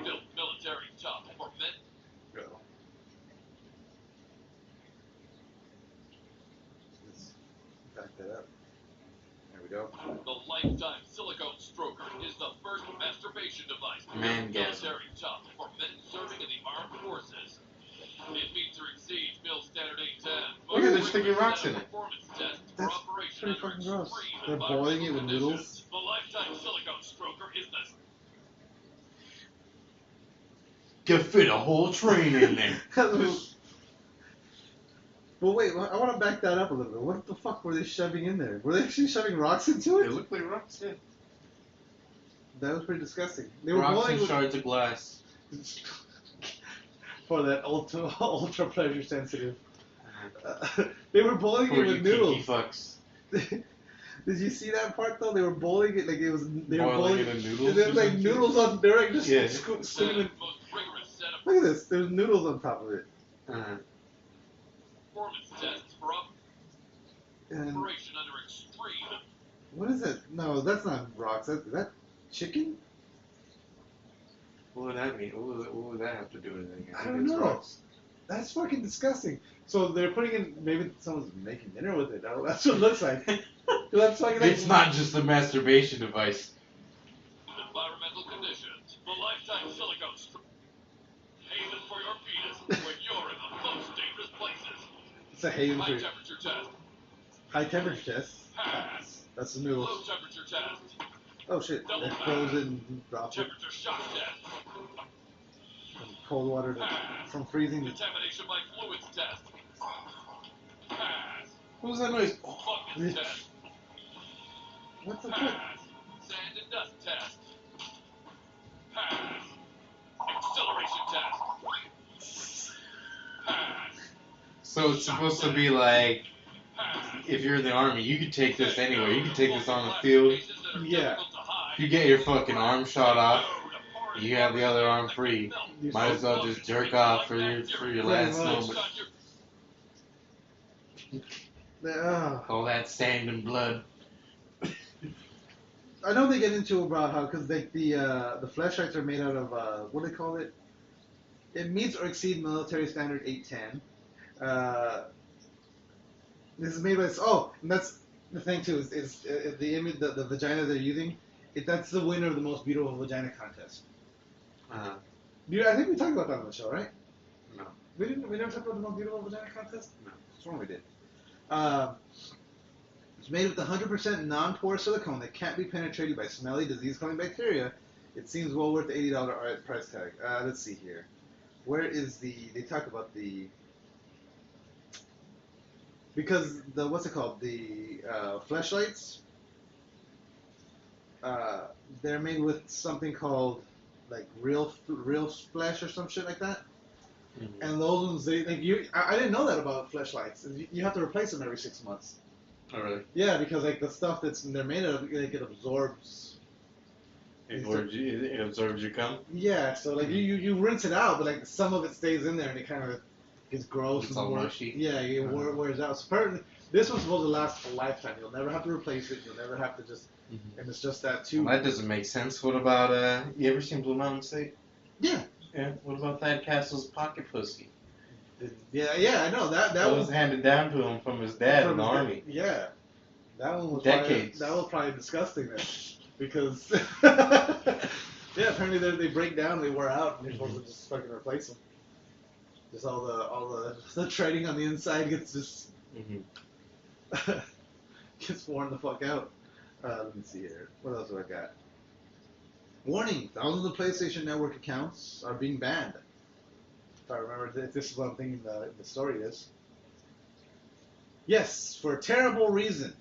Let's back that up. There we go. The Lifetime Silicone Stroker is the first masturbation device for Mangasm. military top for men serving in the armed forces. It meets or exceeds Bill Standard 810. Look at they're sticking rocks in it. That's pretty fucking gross. They're boiling it with noodles. The Lifetime Silicone Stroker is the... Could fit a whole train in there. Well, wait, I want to back that up a little bit. What the fuck were they shoving in there? Were they actually shoving rocks into it? They look like rocks, yeah. That was pretty disgusting. They were Rocks boiling and with... shards of glass. For that ultra pleasure sensitive. They were boiling For it you with noodles. kinky fucks. Did you see that part though? They were boiling it like it was. They were Boiling boiling it in noodles. There was like noodles on. They were like just Yeah. swimming. Look at this. There's noodles on top of it. Performance tests for And operation under extreme. what is that? No, that's not rocks. Is that chicken? What would that mean? What would that have to do with anything? I don't know. Rocks. That's fucking disgusting. So they're putting in. Maybe someone's making dinner with it. That's what it looks like. That's fucking. It's not just a masturbation device. Environmental conditions. The Lifetime Silicone Stroker. Haven for your penis when you're in the most dangerous places. It's a haven High for temperature test. high temperature test. Pass. That's the Low noodles. temperature test. Oh shit! They're frozen. Drop it Temperature shock test. from cold water to from freezing to. Contamination by fluids test. Pass. What was that noise? Fungus test. What the fuck? Pass. Sand and dust test. Pass. Acceleration test. Pass. So it's supposed to be like, Pass. if you're in the army, you could take this anywhere. You could take this on the field. Yeah. You get your fucking arm shot off. You have the other arm free. Might as well just jerk off for your last moment. All that sand and blood. I know they get into about how because the flashlights are made out of what do they call it? It meets or exceeds military standard 810. This is made by and that's the thing too is the image the vagina they're using. That's the winner of the most beautiful vagina contest. Uh, I think we talked about that on the show, right? no. We didn't. We never talked about the most beautiful vagina contest. No. That's wrong. We did. It's made with 100% non-porous silicone that can't be penetrated by smelly, disease-causing bacteria. It seems well worth the $80 price tag. Let's see here. Where is they talk about because what's it called? The fleshlights, they're made with something called like real flesh or some shit like that. Mm-hmm. And those ones, I didn't know that about fleshlights. You have to replace them every 6 months. Oh, really? Yeah, because like the stuff they're made of, like it absorbs. It absorbs your cum? Yeah, so like you rinse it out, but like some of it stays in there and it kind of gets gross. It's and all mushy? Yeah, it wears out. So apparently, this one's supposed to last a lifetime. You'll never have to replace it. You'll never have to and it's just that too. Well, that doesn't make sense. What about, you ever seen Blue Mountain State? Yeah. Yeah. What about Thad Castle's pocket pussy? Yeah, I know. That was handed down to him from his dad in the army. Yeah. That one was decades. That was probably disgusting then. Because, yeah, apparently they break down, they wear out, and you're supposed to just fucking replace them. Just all the trading on the inside gets just gets worn the fuck out. Let me see here. What else do I got? Warning: thousands of PlayStation Network accounts are being banned. If I remember, this is what I'm thinking the story is. Yes, for a terrible reason.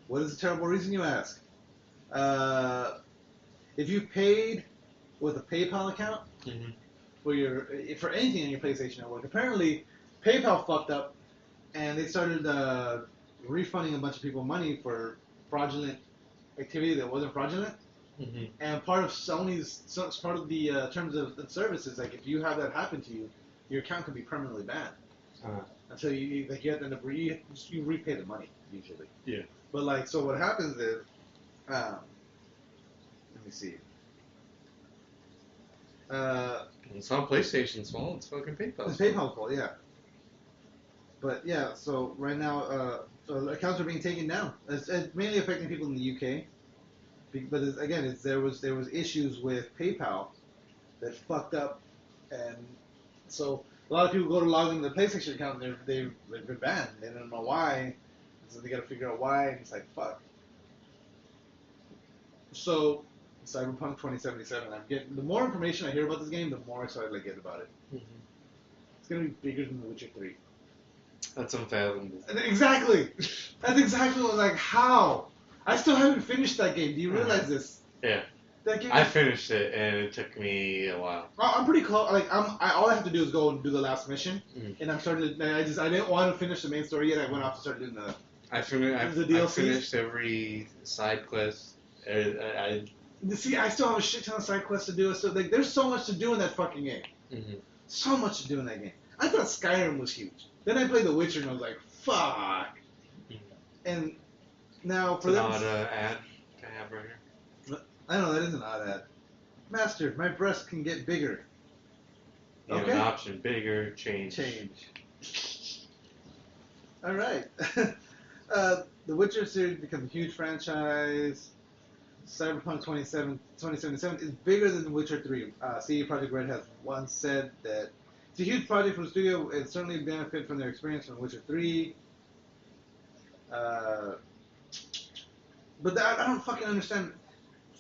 What is a terrible reason, you ask? If you paid with a PayPal account for anything on your PlayStation Network, apparently PayPal fucked up and they started refunding a bunch of people money for fraudulent activity that wasn't fraudulent. Mm-hmm. And part of part of the terms of the service is like if you have that happen to you, your account can be permanently banned until you have to end up you repay the money usually. Yeah. But like so, what happens is, let me see. It's not PlayStation's fault. It's fucking PayPal's It's PayPal's fault, yeah. But yeah, so right now, so accounts are being taken down. It's mainly affecting people in the UK. But there was issues with PayPal that fucked up, and so a lot of people go to log into the PlayStation account and they've been banned. They don't know why, so they got to figure out why. And it's like fuck. So Cyberpunk 2077. The more information I hear about this game, the more excited I get about it. Mm-hmm. It's gonna be bigger than The Witcher 3. That's unfathomable. Exactly. That's exactly what I was like. How? I still haven't finished that game. Do you realize this? Yeah. That game. I finished it and it took me a while. I'm pretty close. Like all I have to do is go and do the last mission, and I'm starting to. I didn't want to finish the main story yet. I went off to start doing the. I finished every side quest. See, I still have a shit ton of side quests to do. So like, there's so much to do in that fucking game. Mm-hmm. So much to do in that game. I thought Skyrim was huge. Then I played The Witcher and I was like, fuck. Mm-hmm. And now for it's them. an odd ad to have right here. I know that is an odd ad. Master, my breast can get bigger. You have an option: bigger, change. All right. The Witcher series becomes a huge franchise. Cyberpunk 2077 is bigger than The Witcher 3. CD Projekt Red has once said that it's a huge project for the studio and certainly benefit from their experience from Witcher 3. But I don't fucking understand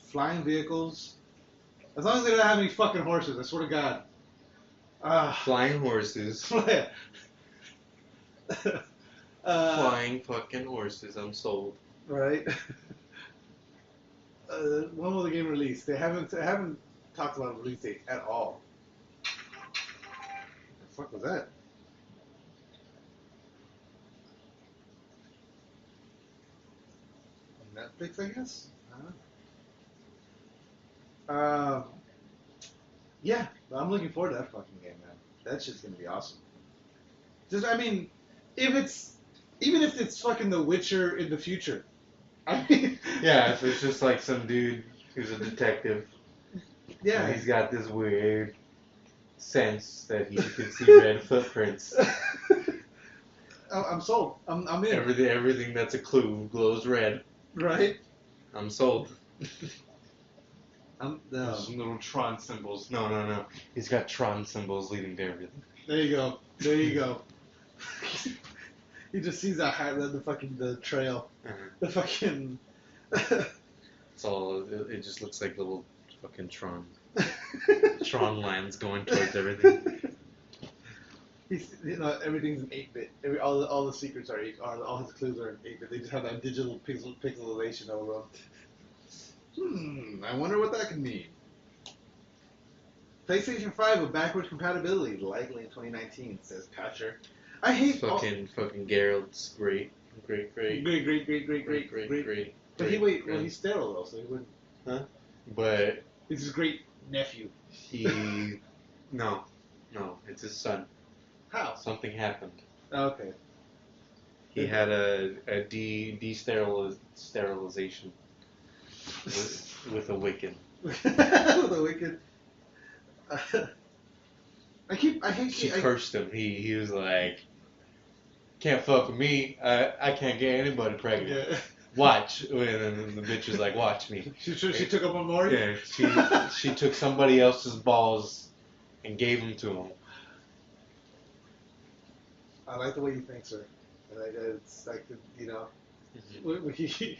flying vehicles. As long as they don't have any fucking horses, I swear to God. Flying horses. Flying fucking horses, I'm sold. Right? When will the game release? They haven't talked about a release date at all. What the fuck was that? Netflix, I guess? Yeah, I'm looking forward to that fucking game, man. That shit's gonna be awesome. Even if it's fucking The Witcher in the future. I mean, yeah, if it's just like some dude who's a detective. Yeah. And he's got this weird sense that he can see red footprints. I'm sold. I'm in. Everything that's a clue glows red. Right? I'm sold. No. There's some little Tron symbols. No. He's got Tron symbols leading to everything. There you go. There you go. He just sees that the fucking the trail. The fucking. It's all. It just looks like little fucking Tron. Tron lines going towards everything. Everything's in 8-bit. All the secrets are all his clues are in 8-bit. They just have that digital pixelization over them. I wonder what that could mean. PlayStation 5 with backwards compatibility, likely in 2019, says Patcher. I hate fucking Geralt's great. Great. But he's sterile though, so he wouldn't. Huh? But it's his great nephew. No, it's his son. How? Something happened. Okay. He had a sterilization with a Wiccan. With a Wiccan. She cursed him. He was like, can't fuck with me. I can't get anybody pregnant. Yeah. Watch. And then the bitch was like, watch me. She took up on Maury? Yeah. She took somebody else's balls and gave them to him. I like the way you think, sir. It's like, when he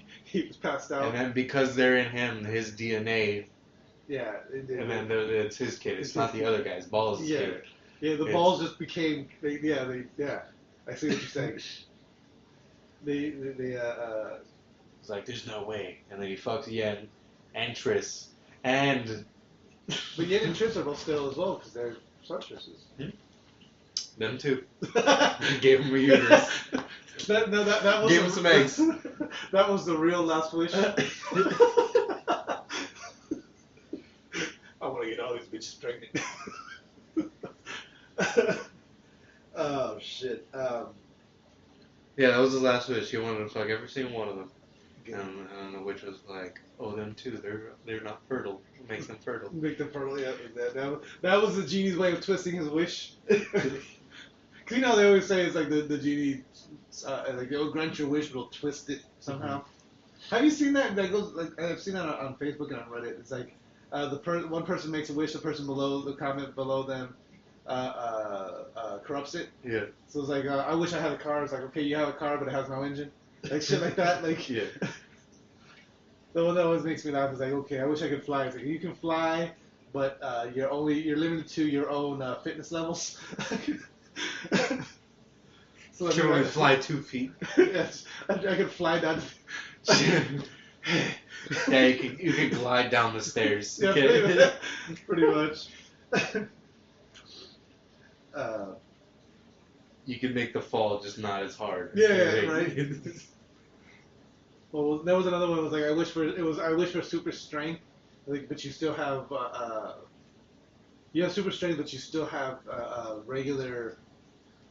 was passed out. And then because they're in him, his DNA. Yeah. And then it's his kid. It's not the other guy's balls. Kid. Yeah, the balls just became. I see what you're saying. It's like, there's no way. And then he fucks Yen and Triss and. But Yen and Triss are both still as well because they're sorceresses. Them too. Gave him a uterus. That was gave him some eggs. That was the real last wish. I want to get all these bitches pregnant. Oh shit. Yeah, that was his last wish. He wanted to fuck every single one of them. And the witch was like, "Oh, them too. They're not fertile. It makes them fertile." Make them fertile. Yeah. That was the genie's way of twisting his wish. Cause they always say it's like the genie, like they'll grant your wish, but it'll twist it somehow. Mm-hmm. Have you seen that? That goes like I've seen that on Facebook and on Reddit. It's like one person makes a wish, the person below the comment below them corrupts it. Yeah. So it's like I wish I had a car. It's like okay, you have a car, but it has no engine. Like shit like that. Like yeah. The one that always makes me laugh is like okay, I wish I could fly. It's like you can fly, but you're limited to your own fitness levels. So can only fly 2 feet. Yes, I could fly down. Yeah, you can glide down the stairs. Yeah, pretty much. You can make the fall just not as hard. Yeah, right. Well, there was another one. That was like I wish for super strength, like, but you still have you have super strength, but you still have regular.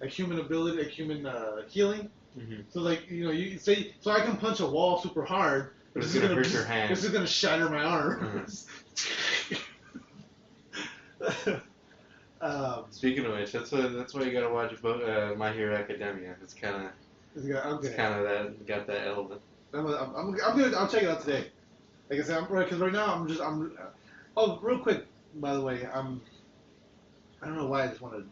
Like human ability, like human healing. Mm-hmm. So like you say, so I can punch a wall super hard, but it's gonna hurt your hand. This is gonna shatter my arms. Speaking of which, that's why you gotta watch My Hero Academia. It's kind of that got that element. I'll check it out today. Like I said, because right now Oh, real quick, by the way, I don't know why I just wanted.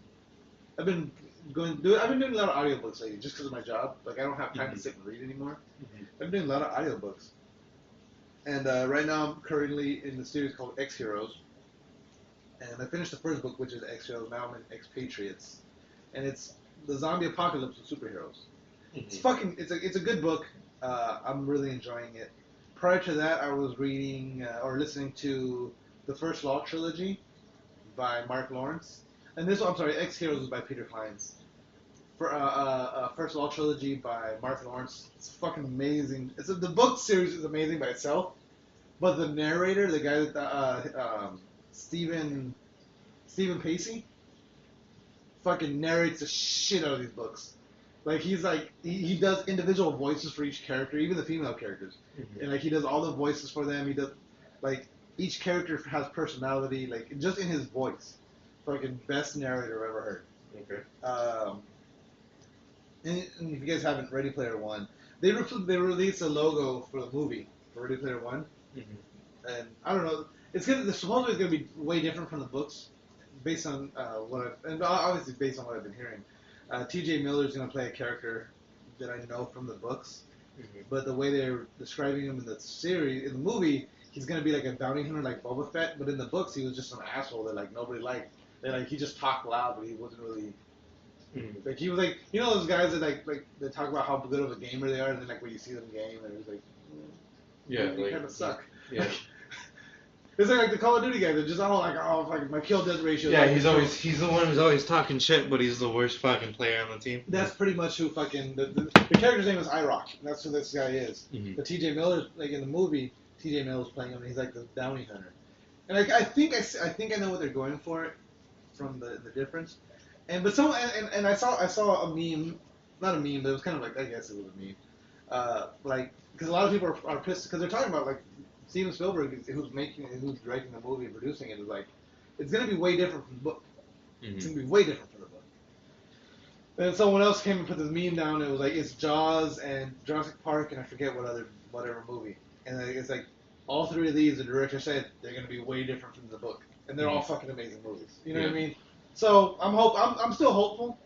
I've been doing a lot of audiobooks lately just because of my job. Like I don't have time to sit and read anymore. Mm-hmm. I've been doing a lot of audiobooks. And right now I'm currently in the series called X Heroes. And I finished the first book, which is X Heroes. Now I'm in X Patriots. And it's the zombie apocalypse with superheroes. Mm-hmm. It's a good book. I'm really enjoying it. Prior to that, I was reading or listening to the First Law trilogy by Mark Lawrence. And X Heroes is by Peter Clines. First Law trilogy by Mark Lawrence. It's fucking amazing. The book series is amazing by itself, but the narrator, the guy that Stephen Pacey, fucking narrates the shit out of these books. Like he does individual voices for each character, even the female characters, and like he does all the voices for them. He does like each character has personality, like just in his voice. Fucking best narrator I've ever heard. Okay. And if you guys haven't, Ready Player One, they released a logo for the movie for Ready Player One, and I don't know. Supposedly it's gonna be way different from the books, based on obviously based on what I've been hearing. T.J. Miller is gonna play a character that I know from the books, but the way they're describing him in the movie, he's gonna be like a bounty hunter like Boba Fett, but in the books he was just some asshole that like nobody liked. He just talked loud, but he wasn't really. Like he was like, those guys that like they talk about how good of a gamer they are, and then like when you see them game, and it's like, they kind of suck. Yeah. It's like the Call of Duty guys. They're just all like, oh, fucking my kill death ratio. Yeah, he's the one who's always talking shit, but he's the worst fucking player on the team. That's pretty much who fucking the character's name is IROC. And that's who this guy is. But T.J. Miller's like in the movie. T.J. Miller's playing him, and he's like the bounty hunter. And I think I know what they're going for, from the difference. And I saw a meme, not a meme, but it was kind of like, I guess it was a meme. Because a lot of people are pissed because they're talking about like Steven Spielberg, who's directing the movie and producing it, is like, it's gonna be way different from the book. It's gonna be way different from the book. And someone else came and put this meme down. And it was like it's Jaws and Jurassic Park and I forget whatever movie. And it's like all three of these, the director said they're gonna be way different from the book, and they're all fucking amazing movies. You know what I mean? So I'm still hopeful.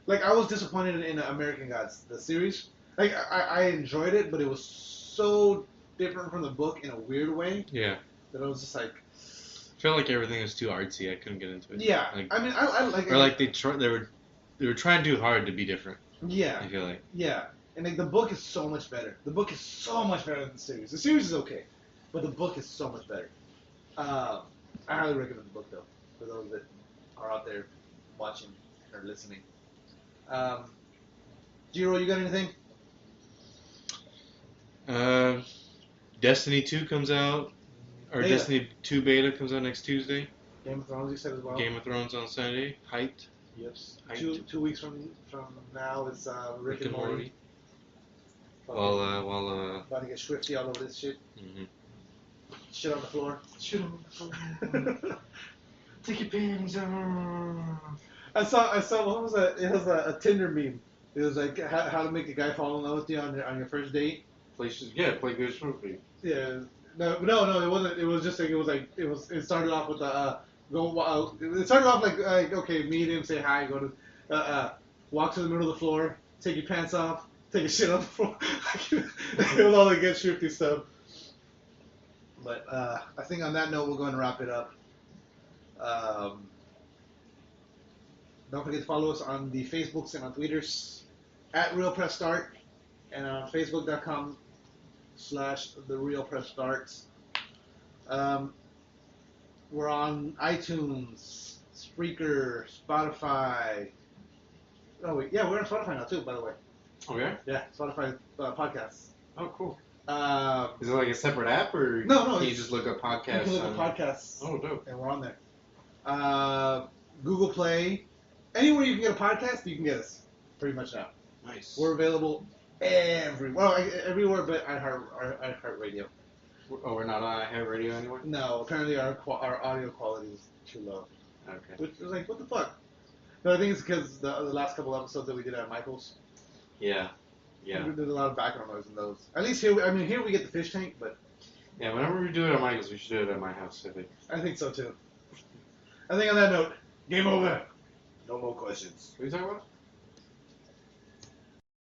Like I was disappointed in American Gods, the series. Like I enjoyed it, but it was so different from the book in a weird way. Yeah. That I was just like. I felt like everything was too artsy. I couldn't get into it. Yeah. Like, I mean, I like. Or like they were trying too hard to be different. Yeah. I feel like. Yeah, and like the book is so much better. The book is so much better than the series. The series is okay, but the book is so much better. I highly recommend the book though, for those that are out there watching or listening. Jiro, you got anything? Destiny 2 comes out, or Beta. Destiny 2 beta comes out next Tuesday. Game of Thrones, you said as well. Game of Thrones on Sunday. Hyped. Yes. Hyped. 2 weeks from now is Rick and Morty. While about to get swifty all over this shit. Mm-hmm. Shit on the floor. Shit on the floor. Take your panties off. I saw what was that? It was a Tinder meme. It was like how to make a guy fall in love with you on your first date. Play good smoothly. Yeah. No, it wasn't. It was just like it started off with it started off like okay, meet him, say hi, go to walk to the middle of the floor, take your pants off, take a shit on the floor. It was all the get shifty stuff. But I think on that note, we'll go and wrap it up. Don't forget to follow us on the Facebooks and on Twitters at Real Press Start and on Facebook.com/TheRealPressStarts. We're on iTunes, Spreaker, Spotify. Oh wait, yeah, we're on Spotify now too, by the way. Oh yeah? Yeah, Spotify podcasts. Oh cool. Is it like a separate app, or no? Can you just look up podcasts? You can look up podcasts. Oh, dope. And we're on there. Google Play. Anywhere you can get a podcast, you can get us. Pretty much now. Nice. We're available everywhere but iHeartRadio. Oh, we're not on iHeartRadio anymore? No, apparently our audio quality is too low. Okay. Which is like, what the fuck? No, I think it's because the last couple episodes that we did at Michael's. Yeah. There's a lot of background noise in those. At least here we get the fish tank, but. Yeah, whenever we do it at Michael's, we should do it at my house, I think. I think so too. I think on that note, game over. No more questions. What are you talking about?